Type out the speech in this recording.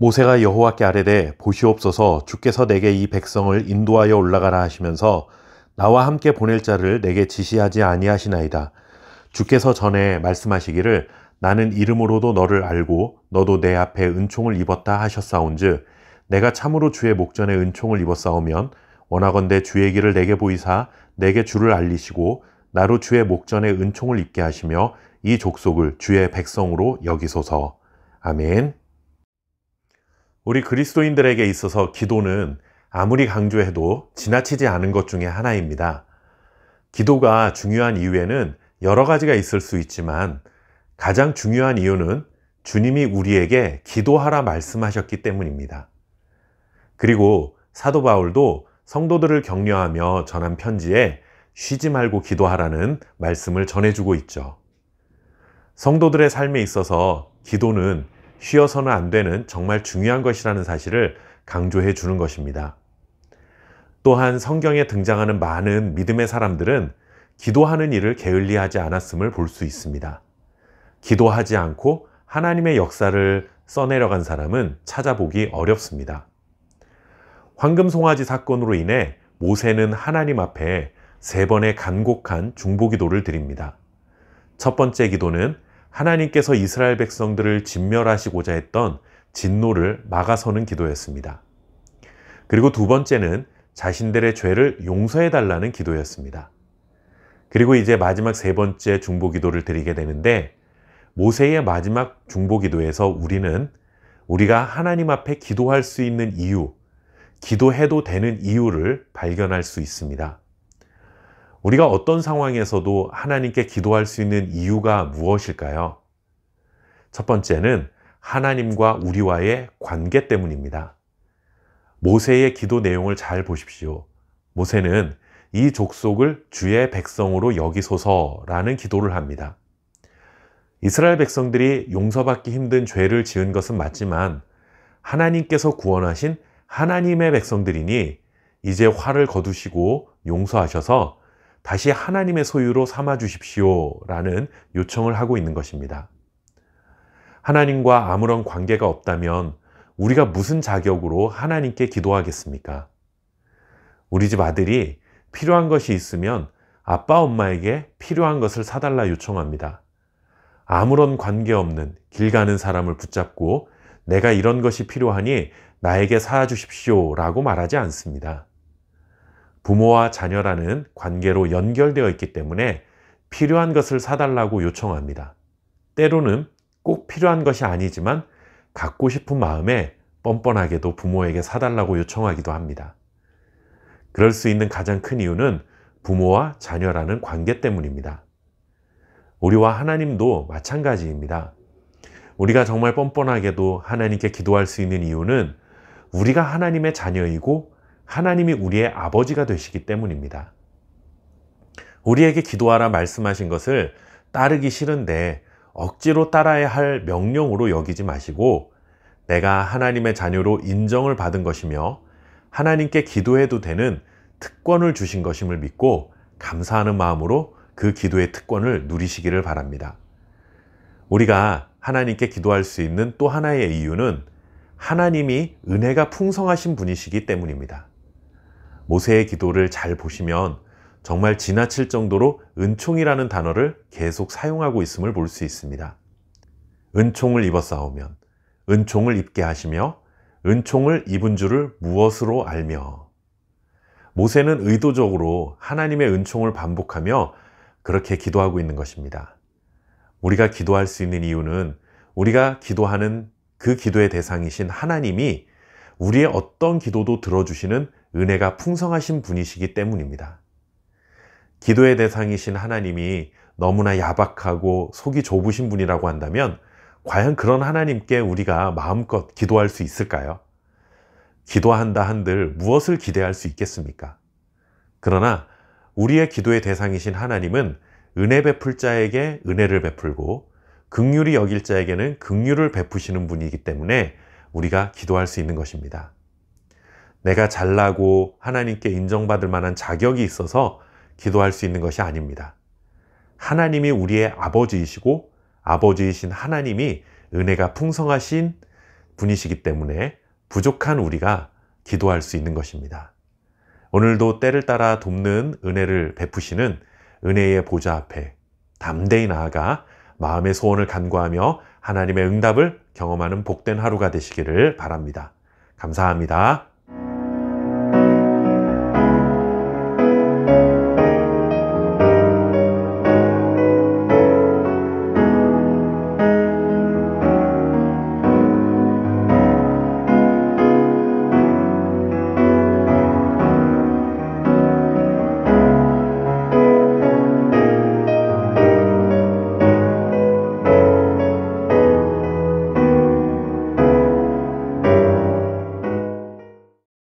모세가 여호와께 아뢰되 보시옵소서 주께서 내게 이 백성을 인도하여 올라가라 하시면서 나와 함께 보낼 자를 내게 지시하지 아니하시나이다. 주께서 전에 말씀하시기를 나는 이름으로도 너를 알고 너도 내 앞에 은총을 입었다 하셨사온즉 내가 참으로 주의 목전에 은총을 입었사오면 원하건대 주의 길을 내게 보이사 내게 주를 알리시고 나로 주의 목전에 은총을 입게 하시며 이 족속을 주의 백성으로 여기소서. 아멘. 우리 그리스도인들에게 있어서 기도는 아무리 강조해도 지나치지 않은 것 중에 하나입니다. 기도가 중요한 이유에는 여러 가지가 있을 수 있지만 가장 중요한 이유는 주님이 우리에게 기도하라 말씀하셨기 때문입니다. 그리고 사도 바울도 성도들을 격려하며 전한 편지에 쉬지 말고 기도하라는 말씀을 전해주고 있죠. 성도들의 삶에 있어서 기도는 쉬어서는 안 되는 정말 중요한 것이라는 사실을 강조해 주는 것입니다. 또한 성경에 등장하는 많은 믿음의 사람들은 기도하는 일을 게을리하지 않았음을 볼 수 있습니다. 기도하지 않고 하나님의 역사를 써내려간 사람은 찾아보기 어렵습니다. 황금송아지 사건으로 인해 모세는 하나님 앞에 3번의 간곡한 중보기도를 드립니다. 첫 번째 기도는 하나님께서 이스라엘 백성들을 진멸하시고자 했던 진노를 막아서는 기도였습니다. 그리고 두 번째는 자신들의 죄를 용서해달라는 기도였습니다. 그리고 이제 마지막 3번째 중보기도를 드리게 되는데 모세의 마지막 중보기도에서 우리가 하나님 앞에 기도할 수 있는 이유, 기도해도 되는 이유를 발견할 수 있습니다. 우리가 어떤 상황에서도 하나님께 기도할 수 있는 이유가 무엇일까요? 첫 번째는 하나님과 우리와의 관계 때문입니다. 모세의 기도 내용을 잘 보십시오. 모세는 이 족속을 주의 백성으로 여기소서라는 기도를 합니다. 이스라엘 백성들이 용서받기 힘든 죄를 지은 것은 맞지만 하나님께서 구원하신 하나님의 백성들이니 이제 화를 거두시고 용서하셔서 다시 하나님의 소유로 삼아 주십시오 라는 요청을 하고 있는 것입니다. 하나님과 아무런 관계가 없다면 우리가 무슨 자격으로 하나님께 기도하겠습니까? 우리 집 아들이 필요한 것이 있으면 아빠 엄마에게 필요한 것을 사달라 요청합니다. 아무런 관계없는 길 가는 사람을 붙잡고 내가 이런 것이 필요하니 나에게 사주십시오 라고 말하지 않습니다. 부모와 자녀라는 관계로 연결되어 있기 때문에 필요한 것을 사달라고 요청합니다. 때로는 꼭 필요한 것이 아니지만 갖고 싶은 마음에 뻔뻔하게도 부모에게 사달라고 요청하기도 합니다. 그럴 수 있는 가장 큰 이유는 부모와 자녀라는 관계 때문입니다. 우리와 하나님도 마찬가지입니다. 우리가 정말 뻔뻔하게도 하나님께 기도할 수 있는 이유는 우리가 하나님의 자녀이고 하나님이 우리의 아버지가 되시기 때문입니다. 우리에게 기도하라 말씀하신 것을 따르기 싫은데 억지로 따라야 할 명령으로 여기지 마시고 내가 하나님의 자녀로 인정을 받은 것이며 하나님께 기도해도 되는 특권을 주신 것임을 믿고 감사하는 마음으로 그 기도의 특권을 누리시기를 바랍니다. 우리가 하나님께 기도할 수 있는 또 하나의 이유는 하나님이 은혜가 풍성하신 분이시기 때문입니다. 모세의 기도를 잘 보시면 정말 지나칠 정도로 은총이라는 단어를 계속 사용하고 있음을 볼 수 있습니다. 은총을 입었사오면, 은총을 입게 하시며, 은총을 입은 줄을 무엇으로 알며. 모세는 의도적으로 하나님의 은총을 반복하며 그렇게 기도하고 있는 것입니다. 우리가 기도할 수 있는 이유는 우리가 기도하는 그 기도의 대상이신 하나님이 우리의 어떤 기도도 들어주시는 은혜가 풍성하신 분이시기 때문입니다. 기도의 대상이신 하나님이 너무나 야박하고 속이 좁으신 분이라고 한다면 과연 그런 하나님께 우리가 마음껏 기도할 수 있을까요? 기도한다 한들 무엇을 기대할 수 있겠습니까? 그러나 우리의 기도의 대상이신 하나님은 은혜 베풀 자에게 은혜를 베풀고 긍휼히 여길 자에게는 긍휼을 베푸시는 분이기 때문에 우리가 기도할 수 있는 것입니다. 내가 잘나고 하나님께 인정받을 만한 자격이 있어서 기도할 수 있는 것이 아닙니다. 하나님이 우리의 아버지이시고 아버지이신 하나님이 은혜가 풍성하신 분이시기 때문에 부족한 우리가 기도할 수 있는 것입니다. 오늘도 때를 따라 돕는 은혜를 베푸시는 은혜의 보좌 앞에 담대히 나아가 마음의 소원을 간구하며 하나님의 응답을 경험하는 복된 하루가 되시기를 바랍니다. 감사합니다.